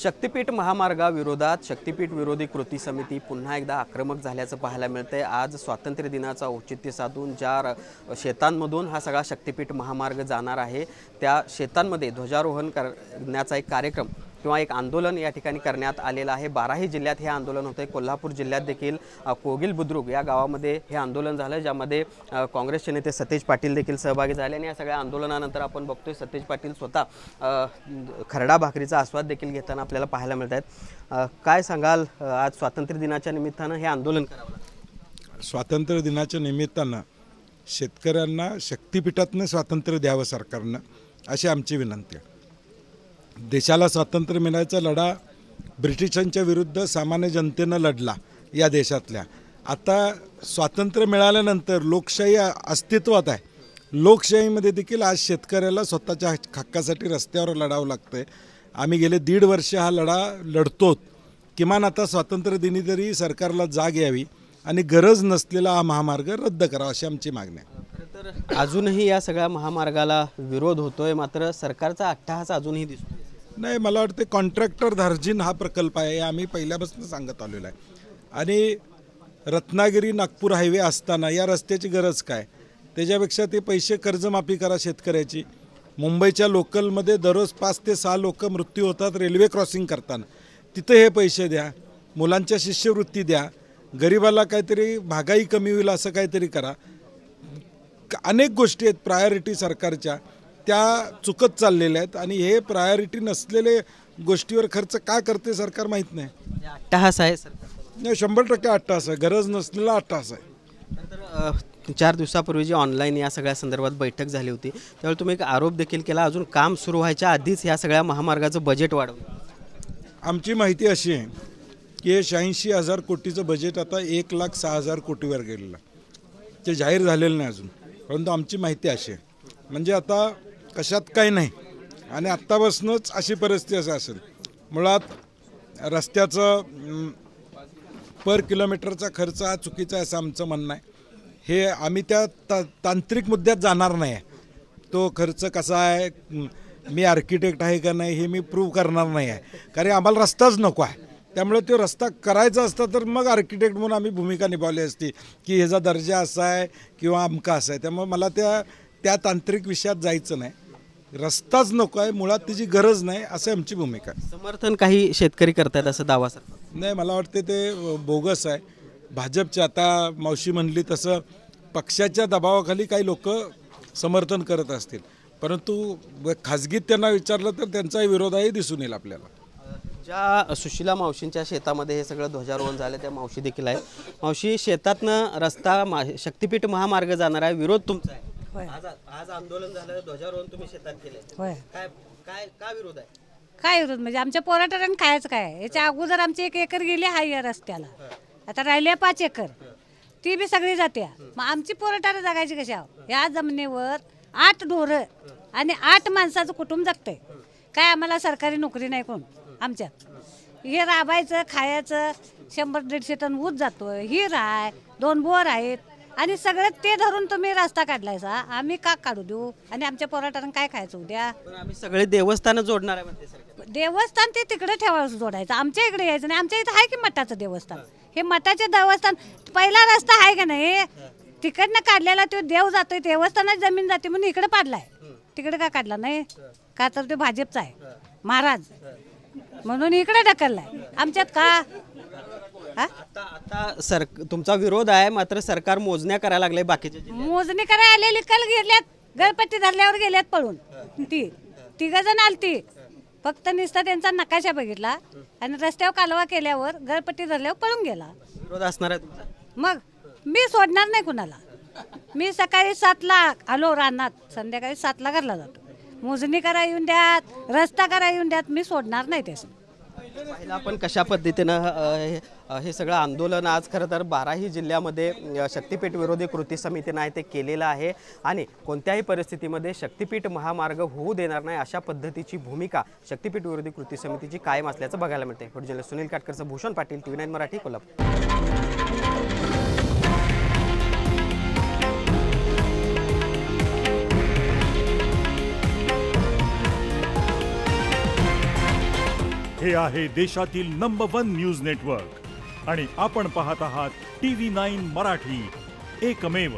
शक्तीपीठ महामार्गाविरोधात शक्तीपीठ विरोधी कृती समिती पुन्हा एकदा आक्रमक झाल्याचं पाहायला मिळतंय। आज स्वातंत्र्य दिनाचा औचित्य साधून ज्या शेतांमधून हा सगळा शक्तीपीठ महामार्ग जाणार आहे त्या शेतांमध्ये ध्वजारोहण करण्याचा एक कार्यक्रम किंवा एक आंदोलन या ठिकाणी करण्यात आलेलं आहे। 12ही जिल्ह्यात हे आंदोलन होते। कोल्हापूर जिल्ह्यात देखील कोगिल बुद्रुक या गावामध्ये हे आंदोलन झालं, ज्यामध्ये काँग्रेसचे नेते सतेज पाटील देखील सहभागी झाले। आणि या सगळ्या आंदोलनानंतर आपण बघतोय सतेज पाटील स्वतः खरडा भाकरीचा आस्वाद देखील घेताना आपल्याला पाहायला मिळत आहेत। काय सांगाल, आज स्वातंत्र्य दिनाच्या निमित्तानं हे आंदोलन करावं लागलं? स्वातंत्र्य दिनाच्या निमित्तानं शेतकऱ्यांना शक्तीपीठातनं स्वातंत्र्य द्यावं सरकारनं, अशी आमची विनंती आहे। देशाला स्वातंत्र्य मिळायचा लढा ब्रिटिशांच्या विरुद्ध सामान्य जनतेनं लढला या देशातल्या। आता स्वातंत्र्य मिळाल्यानंतर लोकशाही अस्तित्वात आहे। लोकशाहीमध्ये देखील आज शेतकऱ्याला स्वतःच्या हक्कासाठी रस्त्यावर लढावं लागतंय। आम्ही गेले 1.5 वर्ष हा लढा लढतो। किमान आता स्वातंत्र्य दिनी तरी सरकारला जाग यावी आणि गरज नसलेला हा महामार्ग रद्द करावा, अशी आमची मागणी आहे। तर अजूनही या सगळ्या महामार्गाला विरोध होतोय, मात्र सरकारचा अट्टहास अजूनही दिसतो नाही। मला वाटते कॉन्ट्रॅक्टर धार्जिन हा प्रकल्प आहे, आम्ही पहिल्यापासून सांगत आलेलो आहे। आणि रत्नागिरी नागपूर हायवे असताना या रस्त्याची गरज काय? त्याच्यापेक्षा ते पैसे कर्जमाफी करा शेतकऱ्याची। मुंबईच्या लोकलमध्ये दररोज 5 ते 6 लोक मृत्यू होतात रेल्वे क्रॉसिंग करताना, तिथे हे पैसे द्या। मुलांच्या शिष्यवृत्ती द्या, गरिबाला काहीतरी महागाई कमी होईल असं काहीतरी करा। अनेक गोष्टी आहेत प्रायोरिटी सरकारच्या, त्या चुकत चाललेल्या आहेत। आणि हे प्रायोरिटी नसलेले गोष्टीवर खर्च का करते सरकार माहीत नाही। अट्टहास आहे सरकार? नाही, 100% अट्टहास आहे, गरज नसलेला अट्टहास आहे। तर 4 दिवसापूर्वी जी ऑनलाईन या सगळ्या संदर्भात बैठक झाली होती, त्यावेळी तुम्ही एक आरोप देखील केला, अजून काम सुरू व्हायच्या आधीच या सगळ्या महामार्गाचं बजेट वाढवलं। आमची माहिती अशी आहे की हे 86,000 कोटीचं बजेट आता 1,06,000 कोटीवर गेलेलं, ते जाहीर झालेलं नाही अजून। परंतु आमची माहिती अशी आहे, म्हणजे आता कशात काही नाही आणि आत्तापासूनच अशी परिस्थिती असं असेल। मुळात रस्त्याचं पर किलोमीटरचा खर्च हा चुकीचा आहे असं आमचं म्हणणं आहे। हे आम्ही त्या तांत्रिक मुद्द्यात जाणार नाही आहे। तो खर्च कसा आहे, मी आर्किटेक्ट आहे का नाही हे मी प्रूव्ह करणार नाही आहे, कारण आम्हाला रस्ताच नको आहे। त्यामुळे तो रस्ता करायचा असता तर मग आर्किटेक्ट म्हणून आम्ही भूमिका निभावली असती की ह्याचा दर्जा असा आहे किंवा अमका असा आहे। त्यामुळे मला त्या तांत्रिक विषयात जायचं नाही। रस्ताच नको आहे, मुळात त्याची गरज नाही, असं आमची भूमिका आहे। समर्थन काही शेतकरी करतात असं दावा सर? नाही, मला वाटते ते बोगस आहे। भाजपच्या आता मावशी म्हणली तसं पक्षाच्या दबावाखाली काही लोक समर्थन करत असतील, परंतु खाजगीत त्यांना विचारलं तर त्यांचाही विरोधही दिसून येईल आपल्याला। ज्या सुशीला मावशींच्या शेतामध्ये हे सगळं ध्वजारोहण झालं, त्या मावशी देखील आहे। मावशी, शेतातनं रस्ता शक्तीपीठ महामार्ग जाणार आहे, विरोध तुमचा आहे। आज आंदोलन झालं, ध्वजारोहण तुम्ही शेतात केले, काय काय का विरोध आहे? काय विरोध म्हणजे आमच्या पोराटानं खायचं काय? याच्या अगोदर आमची 1 एकर गेली आहे या रस्त्याला, आता राहिले 5 एकर, ती बी सगळी जाते। मग आमची पोराटानं जगायची कशा? या जमिनीवर 8 ढोरं आणि 8 माणसाचं कुटुंब जगतंय। काय आम्हाला सरकारी नोकरी नाही कोण आमच्यात? हे राबायचं खायचं, 100-150 टन ऊस जातोय, हिर आहे, 2 बोर आहेत आणि सगळं ते धरून तुम्ही रस्ता काढलायचा, आम्ही का काढू देऊ? आणि आमच्या पोराटानं काय खायचं उद्या? पण आम्ही सगळे देवस्थान जोडणार आहे म्हणते सरकार। देवस्थान ते तिकडे ठेवायचं, जोडायचं, आमच्या इकडे यायचं नाही। आमच्या इथं आहे की मठाचं देवस्थान, हे मठाचे देवस्थान पहिला रस्ता आहे का नाही? तिकडनं काढलेला तो देव जातोय, देवस्थानाची जमीन जाते म्हणून इकडे पाडलाय, तिकडे का काढला नाही? का तर तो भाजपचा आहे महाराज, म्हणून इकडे ढकललाय। आमच्यात का? आता तुमचा विरोध आहे, मात्र सरकार मोजण्या करायला लागले, बाकीचे मोजणी करायला आलेली कल गेल्यात, गणपती धरल्यावर गेल्यात पळून। ती 3 जण आलती, फक्त नुसता त्यांचा नकाशा बघितला आणि रस्त्यावर कालवा केल्यावर गणपती धरल्यावर पळून गेला। विरोध असणार आहे तुमचा? मग मी सोडणार नाही कुणाला। मी सकाळी 7ला आलो रानात, संध्याकाळी 7ला घरला जातो। मोजणी करा येऊन द्यात, रस्ता करा येऊन द्यात, मी सोडणार नाही त्याचं। पहिला आपण कशा पद्धतीनं हे सगळं आंदोलन आज खरं तर 12ही जिल्ह्यामध्ये शक्तीपीठ विरोधी कृती समितीनं आहे ते केलेलं आहे आणि कोणत्याही परिस्थितीमध्ये शक्तीपीठ महामार्ग होऊ देणार नाही अशा पद्धतीची भूमिका शक्तीपीठ विरोधी कृती समितीची कायम असल्याचं बघायला मिळते। पुढे सुनील काटकरचं, भूषण पाटील, TV9 मराठी, कोल्हापूर। हे आहे देशातील नंबर 1 न्यूज नेटवर्क आणि आपण पाहत आहात TV9 मराठी, एकमेव.